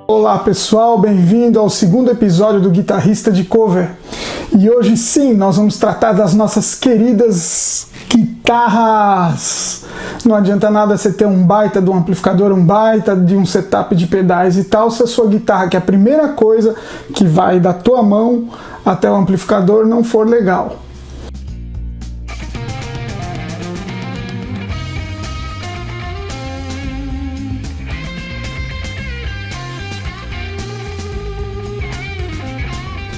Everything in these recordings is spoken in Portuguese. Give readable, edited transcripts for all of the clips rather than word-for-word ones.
Olá pessoal, bem-vindo ao segundo episódio do Guitarrista de Cover. E hoje sim, nós vamos tratar das nossas queridas guitarras. Não adianta nada você ter um baita de um amplificador, um baita de um setup de pedais e tal, se a sua guitarra, que é a primeira coisa que vai da tua mão até o amplificador, não for legal.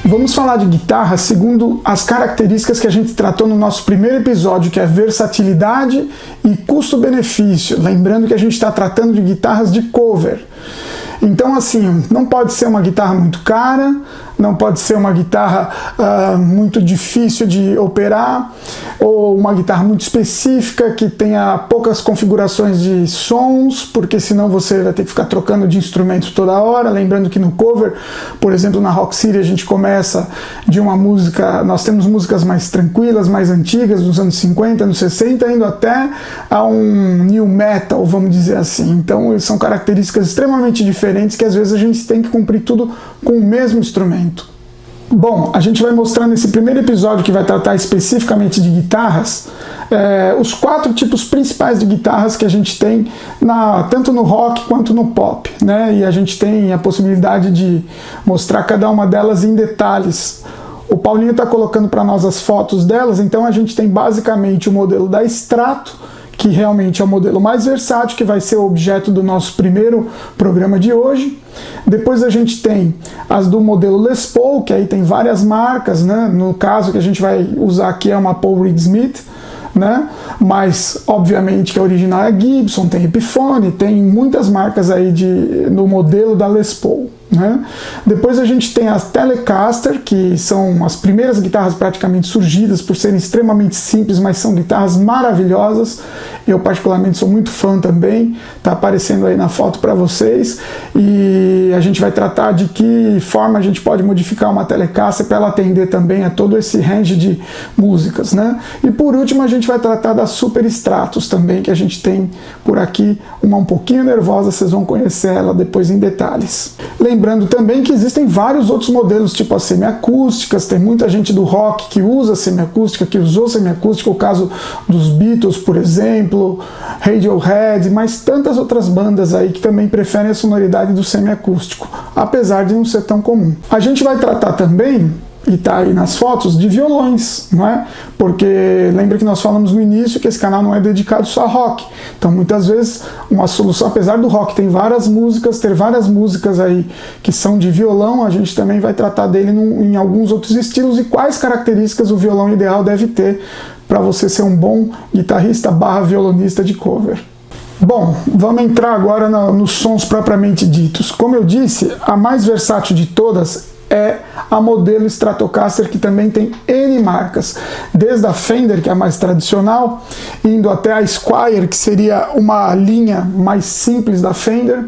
Vamos falar de guitarra segundo as características que a gente tratou no nosso primeiro episódio, que é versatilidade e custo-benefício. Lembrando que a gente está tratando de guitarras de cover. Então, assim, não pode ser uma guitarra muito cara, não pode ser uma guitarra muito difícil de operar, ou uma guitarra muito específica que tenha poucas configurações de sons, porque senão você vai ter que ficar trocando de instrumento toda hora. Lembrando que no cover, por exemplo, na Rock City a gente começa de uma música, nós temos músicas mais tranquilas, mais antigas, dos anos 50, anos 60, indo até a um new metal, vamos dizer assim. Então são características extremamente diferentes que às vezes a gente tem que cumprir tudo com o mesmo instrumento. Bom, a gente vai mostrar nesse primeiro episódio, que vai tratar especificamente de guitarras, os 4 tipos principais de guitarras que a gente tem tanto no rock quanto no pop, né? E a gente tem a possibilidade de mostrar cada uma delas em detalhes. O Paulinho está colocando para nós as fotos delas, então a gente tem basicamente o modelo da Strato, que realmente é o modelo mais versátil, que vai ser o objeto do nosso primeiro programa de hoje. Depois a gente tem as do modelo Les Paul, que aí tem várias marcas, né? No caso que a gente vai usar aqui é uma Paul Reed Smith, né? Mas obviamente que a original é Gibson, tem Epiphone, tem muitas marcas aí no modelo da Les Paul, né? Depois a gente tem as Telecaster, que são as primeiras guitarras praticamente surgidas por serem extremamente simples, mas são guitarras maravilhosas. Eu particularmente sou muito fã também, tá aparecendo aí na foto para vocês, e a gente vai tratar de que forma a gente pode modificar uma Telecaster para ela atender também a todo esse range de músicas, né? E por último a gente vai tratar da Super Stratus também, que a gente tem por aqui, uma um pouquinho nervosa, vocês vão conhecer ela depois em detalhes. Lembrando também que existem vários outros modelos, tipo as semiacústicas, tem muita gente do rock que usa semiacústica, que usou semiacústica, o caso dos Beatles, por exemplo, Radiohead, mas tantas outras bandas aí que também preferem a sonoridade do semiacústico, apesar de não ser tão comum. A gente vai tratar também, e tá aí nas fotos, de violões, não é? Porque lembra que nós falamos no início que esse canal não é dedicado só a rock. Então muitas vezes uma solução, apesar do rock ter várias músicas aí que são de violão, a gente também vai tratar dele em alguns outros estilos e quais características o violão ideal deve ter para você ser um bom guitarrista / violonista de cover. Bom, vamos entrar agora nos sons propriamente ditos. Como eu disse, a mais versátil de todas é a modelo Stratocaster, que também tem N marcas, desde a Fender, que é a mais tradicional, indo até a Squier, que seria uma linha mais simples da Fender,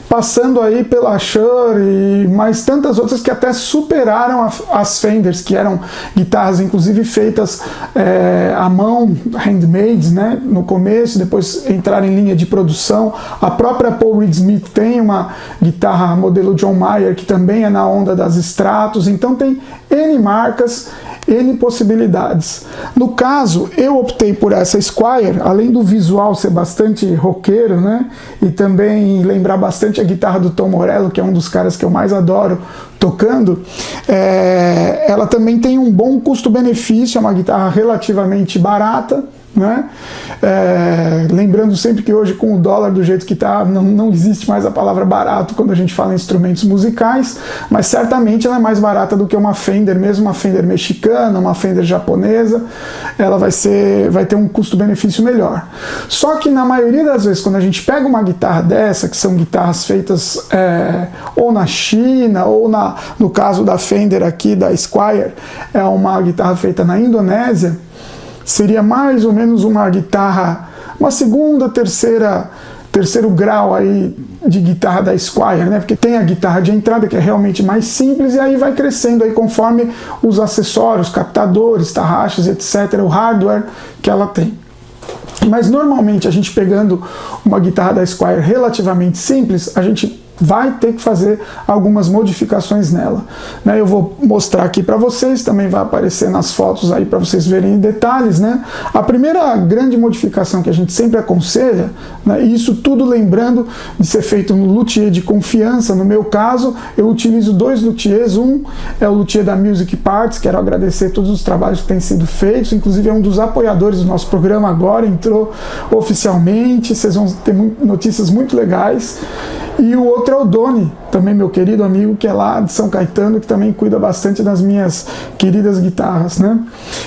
passando aí pela Shure e mais tantas outras que até superaram as Fenders, que eram guitarras inclusive feitas à mão, handmade, né, no começo, depois entraram em linha de produção. A própria Paul Reed Smith tem uma guitarra modelo John Mayer, que também é na onda das Stratos, então tem N marcas, N possibilidades. No caso, eu optei por essa Squier, além do visual ser bastante roqueiro, né, e também lembrar bastante a guitarra do Tom Morello, que é um dos caras que eu mais adoro tocando. Ela também tem um bom custo-benefício, é uma guitarra relativamente barata, né? Lembrando sempre que hoje, com o dólar do jeito que está, não existe mais a palavra barato quando a gente fala em instrumentos musicais, mas certamente ela é mais barata do que uma Fender, mesmo uma Fender mexicana, uma Fender japonesa. Ela vai ter um custo-benefício melhor. Só que na maioria das vezes, quando a gente pega uma guitarra dessa, que são guitarras feitas ou na China, ou no caso da Fender aqui, da Squier, é uma guitarra feita na Indonésia, seria mais ou menos uma guitarra, uma segunda, terceira terceiro grau aí de guitarra da Squier, né? Porque tem a guitarra de entrada, que é realmente mais simples, e aí vai crescendo aí conforme os acessórios, captadores, tarraxas, etc., o hardware que ela tem. Mas normalmente a gente pegando uma guitarra da Squier relativamente simples, a gente vai ter que fazer algumas modificações nela, né? Eu vou mostrar aqui para vocês, também vai aparecer nas fotos aí para vocês verem em detalhes, né? A primeira grande modificação que a gente sempre aconselha, né, e isso tudo lembrando de ser feito no luthier de confiança. No meu caso, eu utilizo dois luthiers. Um é o luthier da Music Parts, quero agradecer todos os trabalhos que têm sido feitos, inclusive é um dos apoiadores do nosso programa agora, entrou oficialmente, vocês vão ter notícias muito legais. E o outro é o Doni, também meu querido amigo, que é lá de São Caetano, que também cuida bastante das minhas queridas guitarras, né?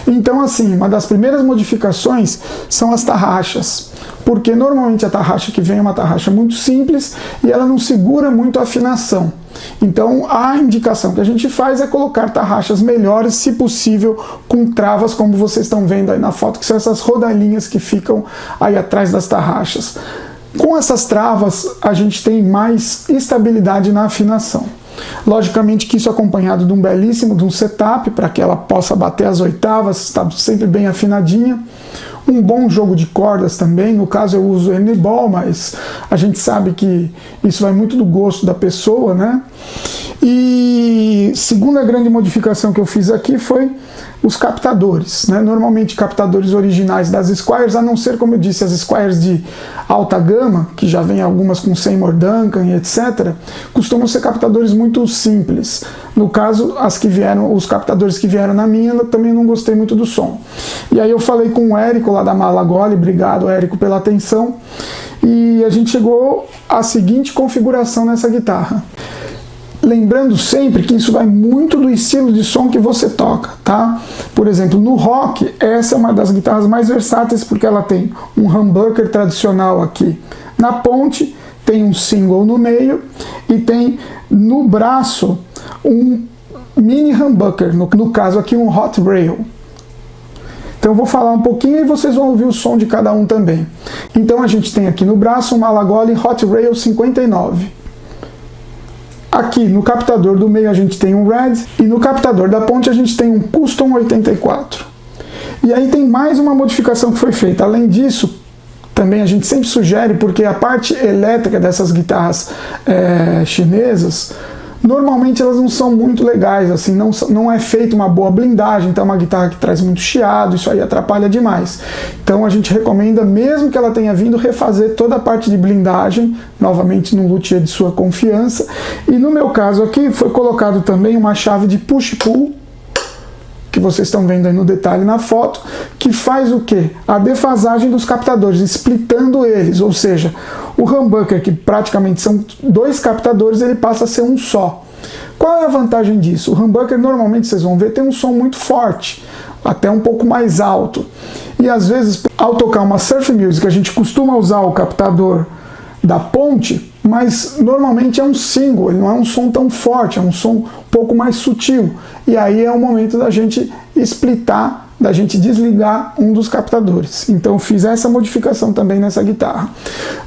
Então, assim, uma das primeiras modificações são as tarraxas, porque normalmente a tarraxa que vem é uma tarraxa muito simples e ela não segura muito a afinação. Então, a indicação que a gente faz é colocar tarraxas melhores, se possível, com travas, como vocês estão vendo aí na foto, que são essas rodalinhas que ficam aí atrás das tarraxas. Com essas travas, a gente tem mais estabilidade na afinação. Logicamente que isso é acompanhado de um setup, para que ela possa bater as oitavas, está sempre bem afinadinha. Um bom jogo de cordas também, no caso eu uso N-Ball, mas a gente sabe que isso vai muito do gosto da pessoa, né? E segunda grande modificação que eu fiz aqui foi os captadores, né? Normalmente captadores originais das Squiers, a não ser, como eu disse, as Squiers de alta gama, que já vem algumas com Seymour Duncan e etc., costumam ser captadores muito simples. No caso, os captadores que vieram na minha, eu também não gostei muito do som. E aí eu falei com o Érico lá da Malagoli, obrigado Érico pela atenção, e a gente chegou à seguinte configuração nessa guitarra. Lembrando sempre que isso vai muito do estilo de som que você toca, tá? Por exemplo, no rock, essa é uma das guitarras mais versáteis, porque ela tem um humbucker tradicional aqui na ponte, tem um single no meio e tem no braço um mini humbucker, no caso aqui um hot rail. Então eu vou falar um pouquinho e vocês vão ouvir o som de cada um também. Então a gente tem aqui no braço um Malagoli Hot Rail 59. Aqui no captador do meio a gente tem um Red e no captador da ponte a gente tem um Custom 84. E aí tem mais uma modificação que foi feita. Além disso, também a gente sempre sugere, porque a parte elétrica dessas guitarras chinesas, normalmente elas não são muito legais, assim, não é feita uma boa blindagem, então é uma guitarra que traz muito chiado, isso aí atrapalha demais. Então a gente recomenda, mesmo que ela tenha vindo, refazer toda a parte de blindagem, novamente no luthier de sua confiança. E no meu caso aqui foi colocado também uma chave de push-pull, que vocês estão vendo aí no detalhe na foto, que faz o quê? A defasagem dos captadores, splitando eles, ou seja, o humbucker, que praticamente são dois captadores, ele passa a ser um só. Qual é a vantagem disso? O humbucker normalmente, vocês vão ver, tem um som muito forte, até um pouco mais alto. E às vezes, ao tocar uma surf music, a gente costuma usar o captador da ponte, mas normalmente é um single, ele não é um som tão forte, é um som um pouco mais sutil. E aí é o momento da gente splitar, da gente desligar um dos captadores. Então eu fiz essa modificação também nessa guitarra.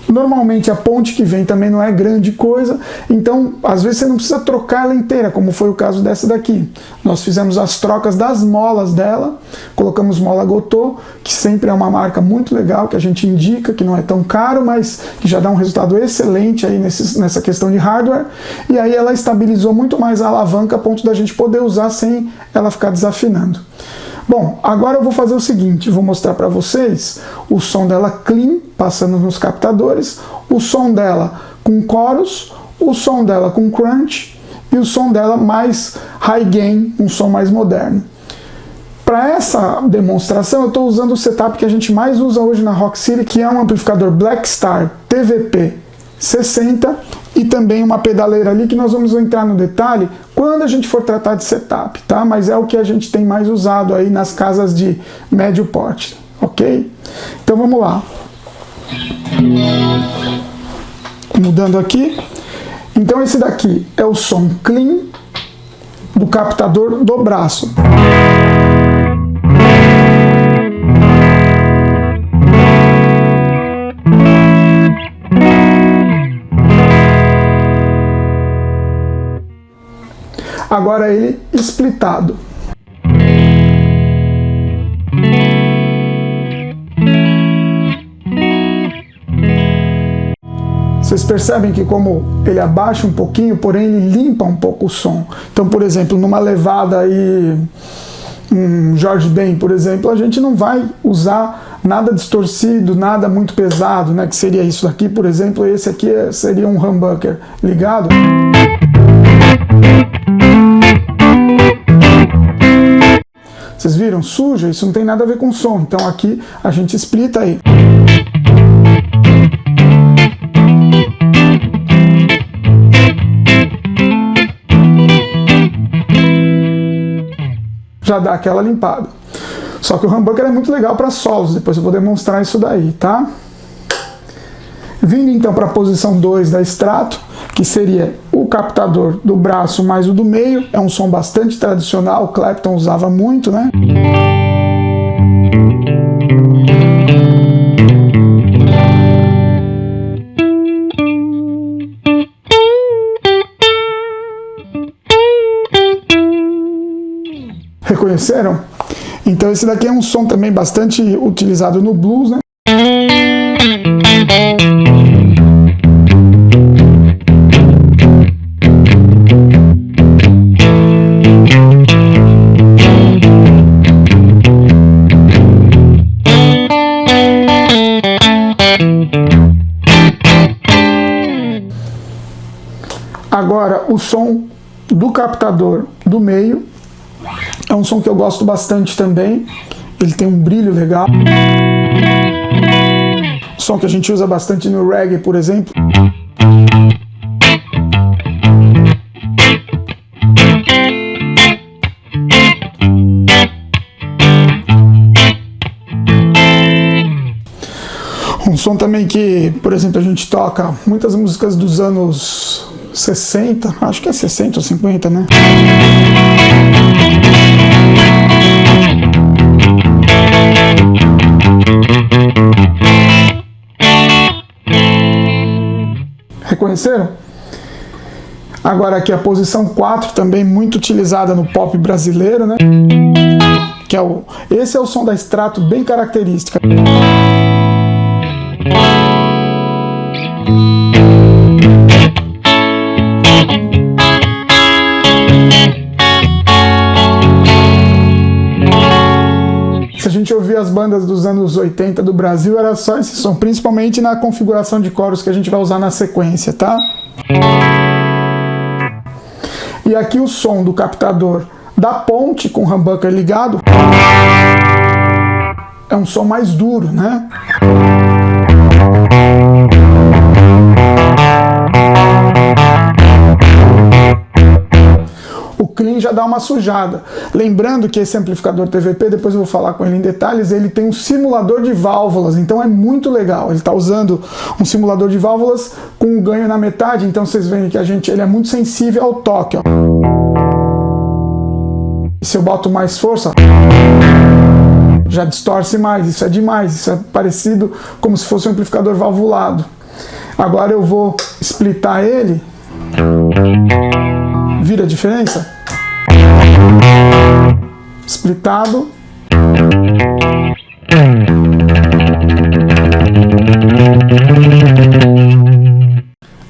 Normalmente a ponte que vem também não é grande coisa, então às vezes você não precisa trocar ela inteira, como foi o caso dessa daqui. Nós fizemos as trocas das molas dela, colocamos mola Gotô, que sempre é uma marca muito legal, que a gente indica, que não é tão caro, mas que já dá um resultado excelente aí nessa questão de hardware. E aí ela estabilizou muito mais a alavanca a ponto da gente poder usar sem ela ficar desafinando. Bom, agora eu vou fazer o seguinte, vou mostrar para vocês o som dela clean, passando nos captadores, o som dela com chorus, o som dela com crunch e o som dela mais high gain, um som mais moderno. Para essa demonstração eu estou usando o setup que a gente mais usa hoje na Rock City, que é um amplificador Blackstar TVP 60 e também uma pedaleira ali que nós vamos entrar no detalhe quando a gente for tratar de setup, tá? Mas é o que a gente tem mais usado aí nas casas de médio porte, ok? Então vamos lá. Mudando aqui. Então esse daqui é o som clean do captador do braço. Agora ele splitado. Vocês percebem que como ele abaixa um pouquinho, porém ele limpa um pouco o som. Então, por exemplo, numa levada aí, um George Ben, por exemplo, a gente não vai usar nada distorcido, nada muito pesado, né? Que seria isso daqui, por exemplo, esse aqui seria um humbucker ligado. Vocês viram? Suja, isso não tem nada a ver com som. Então aqui a gente splita aí. Já dá aquela limpada. Só que o humbucker é muito legal para solos, depois eu vou demonstrar isso daí, tá? Vindo então para a posição 2 da Strato, que seria o captador do braço mais o do meio, é um som bastante tradicional, o Clapton usava muito, né? Reconheceram? Então esse daqui é um som também bastante utilizado no blues, né? Agora o som do captador do meio é um som que eu gosto bastante também, ele tem um brilho legal. Som que a gente usa bastante no reggae, por exemplo. Um som também que, por exemplo, a gente toca muitas músicas dos anos 60, acho que é 60 ou 50, né? Reconheceram? Agora aqui a posição 4, também muito utilizada no pop brasileiro, né? Que é esse é o som da Strato, bem característica. Se a gente ouvir as bandas dos anos 80 do Brasil, era só esse som, principalmente na configuração de coros que a gente vai usar na sequência, tá? E aqui o som do captador da ponte com o humbucker ligado é um som mais duro, né? O clean já dá uma sujada. Lembrando que esse amplificador TVP, depois eu vou falar com ele em detalhes, ele tem um simulador de válvulas, então é muito legal. Ele está usando um simulador de válvulas com um ganho na metade, então vocês veem que ele é muito sensível ao toque. Ó. E se eu boto mais força, já distorce mais, isso é demais, isso é parecido como se fosse um amplificador valvulado. Agora eu vou splitar ele. Vira a diferença? Splitado.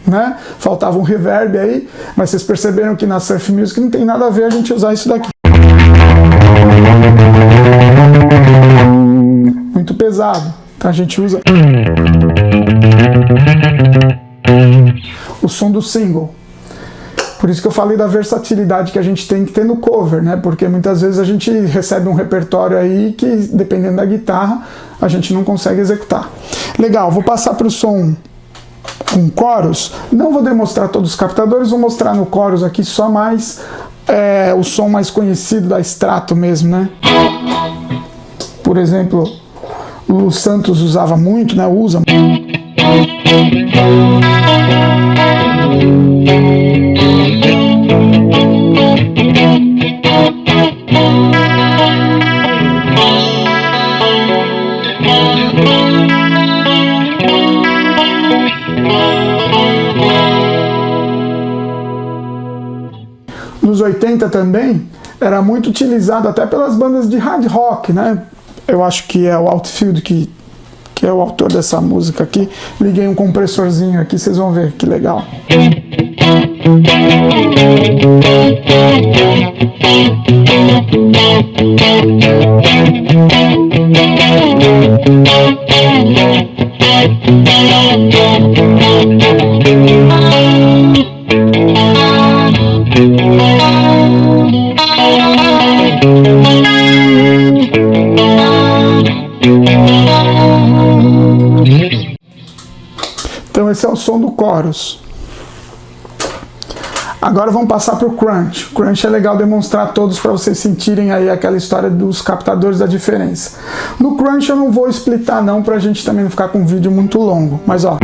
Né? Faltava um reverb aí, mas vocês perceberam que na Surf Music não tem nada a ver a gente usar isso daqui. Muito pesado, então a gente usa o som do single. Por isso que eu falei da versatilidade que a gente tem que ter no cover, né? Porque muitas vezes a gente recebe um repertório aí que, dependendo da guitarra, a gente não consegue executar. Legal, vou passar para o som com chorus. Não vou demonstrar todos os captadores, vou mostrar no chorus aqui só mais o som mais conhecido da Strato mesmo, né? Por exemplo, o Santos usava muito, né? Usa. No anos 80 também, era muito utilizado até pelas bandas de hard rock, né? Eu acho que é o Outfield que é o autor dessa música aqui. Liguei um compressorzinho aqui, vocês vão ver que legal. Então esse é o som do chorus. Agora vamos passar para o crunch. O crunch é legal demonstrar todos para vocês sentirem aí aquela história dos captadores da diferença. No crunch eu não vou explicar não, para a gente também não ficar com um vídeo muito longo. Mas ó.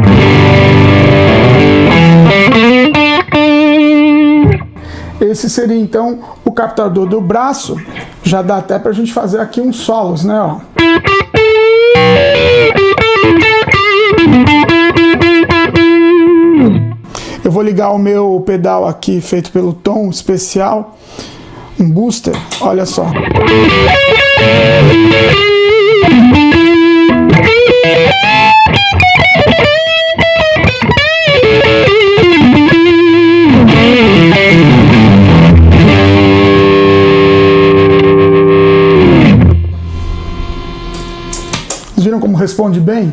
Esse seria então o captador do braço. Já dá até para a gente fazer aqui uns solos, né? Ó. Eu vou ligar o meu pedal aqui feito pelo Tom especial, um booster, olha só. Vocês viram como responde bem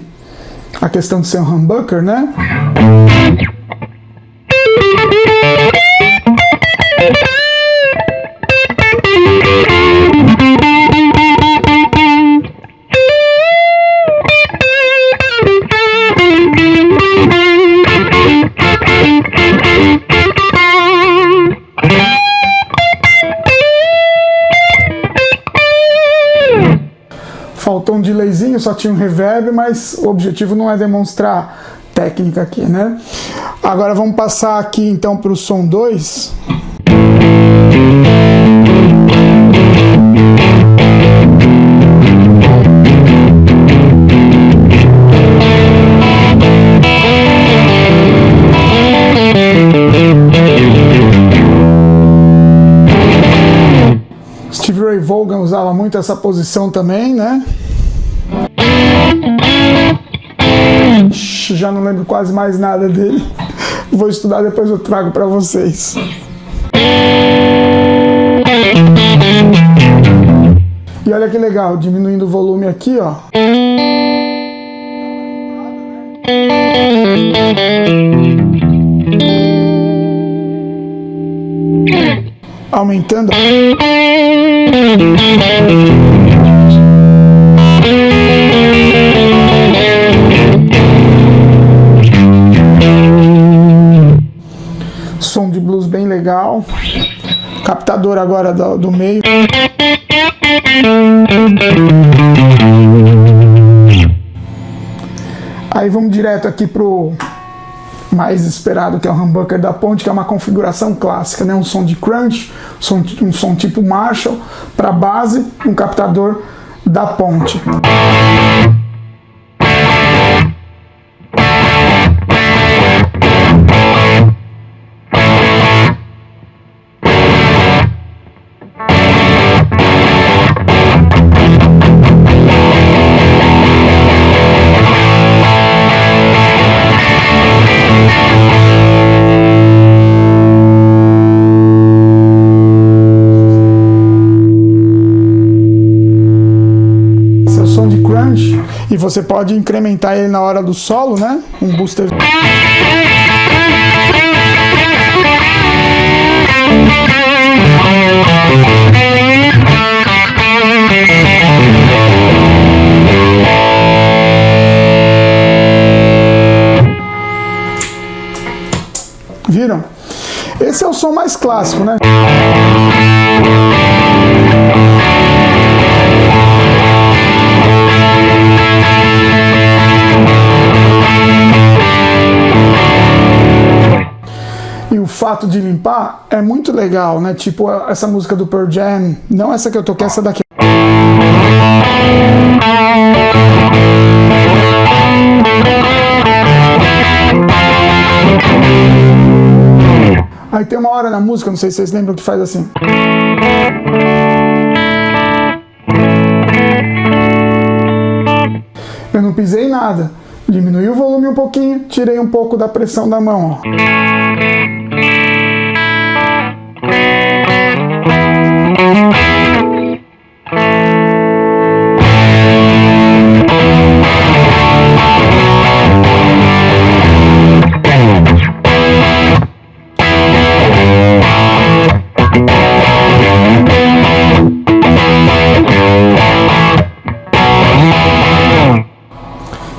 a questão de ser um humbucker, né? Faltou um delayzinho, só tinha um reverb, mas o objetivo não é demonstrar técnica aqui, né? Agora vamos passar aqui então para o som 2. Stevie Ray Vaughan usava muito essa posição também, né? Já não lembro quase mais nada dele. Vou estudar, depois eu trago para vocês. E olha que legal, diminuindo o volume aqui, ó. Aumentando. Som de blues bem legal. Captador agora do meio. Aí vamos direto aqui pro mais esperado, que é o humbucker da ponte, que é uma configuração clássica, né? Um som de crunch, um som tipo Marshall, para base, um captador da ponte. E você pode incrementar ele na hora do solo, né? Um booster. Viram? Esse é o som mais clássico, né? E o fato de limpar é muito legal, né? Tipo essa música do Pearl Jam, não essa que eu toquei, essa daqui. Aí tem uma hora na música, não sei se vocês lembram, que faz assim. Eu não pisei em nada. Diminui o volume um pouquinho, tirei um pouco da pressão da mão, ó.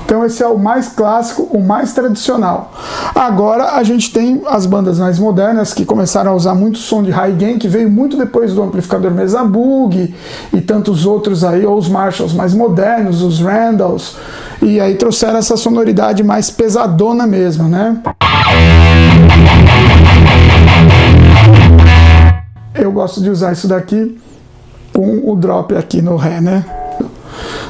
Então esse é o mais clássico, o mais tradicional. Agora a gente tem as bandas mais modernas que começaram a usar muito som de high gain, que veio muito depois do amplificador Mesa Boogie e tantos outros aí, ou os Marshalls mais modernos, os Randalls, e aí trouxeram essa sonoridade mais pesadona mesmo, né? Eu gosto de usar isso daqui com o drop aqui no Ré, né?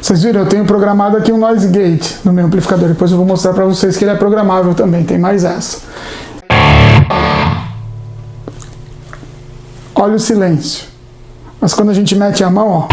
Vocês viram, eu tenho programado aqui um noise gate no meu amplificador, depois eu vou mostrar para vocês que ele é programável também, tem mais essa. Olha o silêncio. Mas quando a gente mete a mão, ó.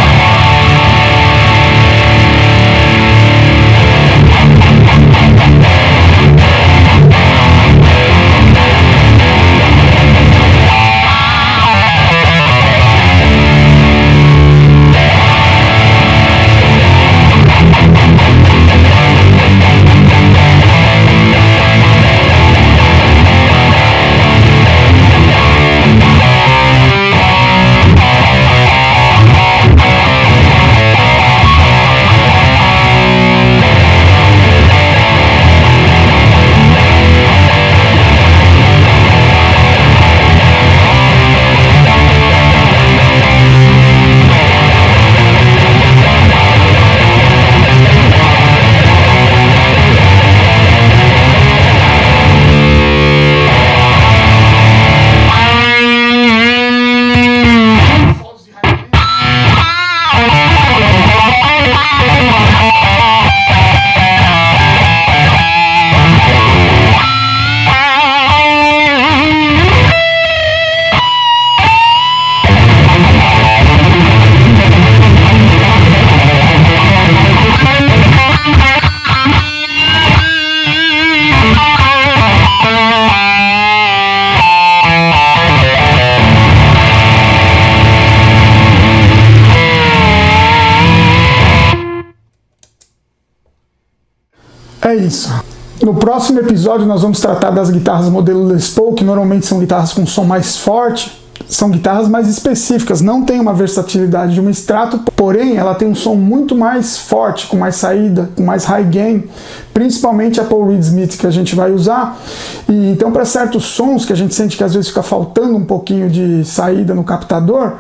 É isso. No próximo episódio nós vamos tratar das guitarras modelo Les Paul, que normalmente são guitarras com som mais forte. São guitarras mais específicas, não tem uma versatilidade de uma Strato, porém ela tem um som muito mais forte, com mais saída, com mais high gain, principalmente a Paul Reed Smith que a gente vai usar. E então para certos sons que a gente sente que às vezes fica faltando um pouquinho de saída no captador,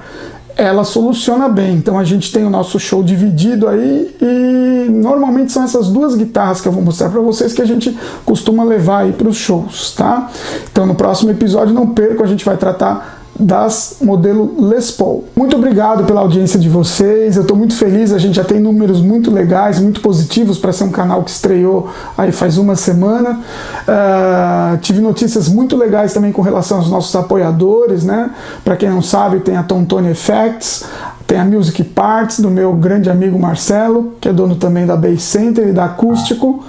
ela soluciona bem. Então a gente tem o nosso show dividido aí e normalmente são essas duas guitarras que eu vou mostrar para vocês que a gente costuma levar aí para os shows, tá? Então no próximo episódio, não perca, a gente vai tratar das modelo Les Paul. Muito obrigado pela audiência de vocês, eu estou muito feliz, a gente já tem números muito legais, muito positivos para ser um canal que estreou aí faz uma semana. Tive notícias muito legais também com relação aos nossos apoiadores, né? Para quem não sabe, tem a Tontone Effects, tem a Music Parts do meu grande amigo Marcelo, que é dono também da Bass Center e da Acústico.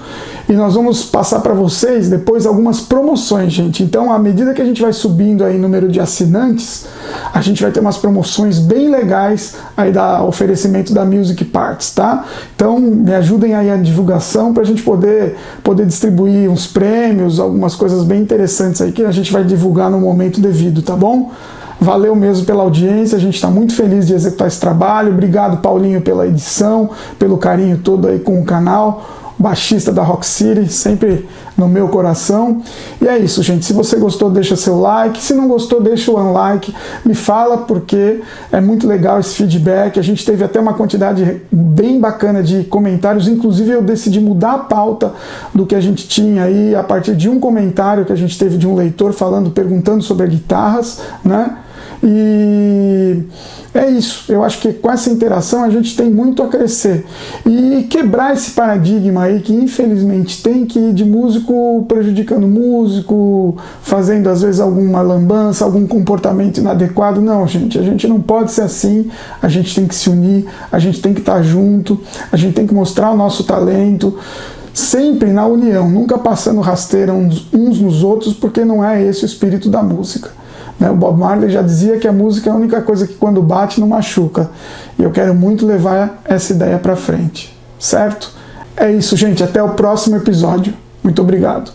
E nós vamos passar para vocês depois algumas promoções, gente. Então, à medida que a gente vai subindo aí o número de assinantes, a gente vai ter umas promoções bem legais aí da oferecimento da Music Parts, tá? Então, me ajudem aí a divulgação para a gente poder distribuir uns prêmios, algumas coisas bem interessantes aí que a gente vai divulgar no momento devido, tá bom? Valeu mesmo pela audiência, a gente está muito feliz de executar esse trabalho. Obrigado, Paulinho, pela edição, pelo carinho todo aí com o canal. Baixista da Rock City, sempre no meu coração. E é isso, gente. Se você gostou, deixa seu like. Se não gostou, deixa o unlike. Me fala, porque é muito legal esse feedback. A gente teve até uma quantidade bem bacana de comentários. Inclusive, eu decidi mudar a pauta do que a gente tinha aí a partir de um comentário que a gente teve de um leitor perguntando sobre guitarras, né? E é isso, eu acho que com essa interação a gente tem muito a crescer e quebrar esse paradigma aí que infelizmente tem, que de músico prejudicando músico, fazendo às vezes alguma lambança, algum comportamento inadequado. Não, gente, a gente não pode ser assim, a gente tem que se unir, a gente tem que estar junto, a gente tem que mostrar o nosso talento, sempre na união, nunca passando rasteira uns nos outros, porque não é esse o espírito da música. O Bob Marley já dizia que a música é a única coisa que quando bate não machuca. E eu quero muito levar essa ideia para frente, certo? É isso, gente. Até o próximo episódio. Muito obrigado.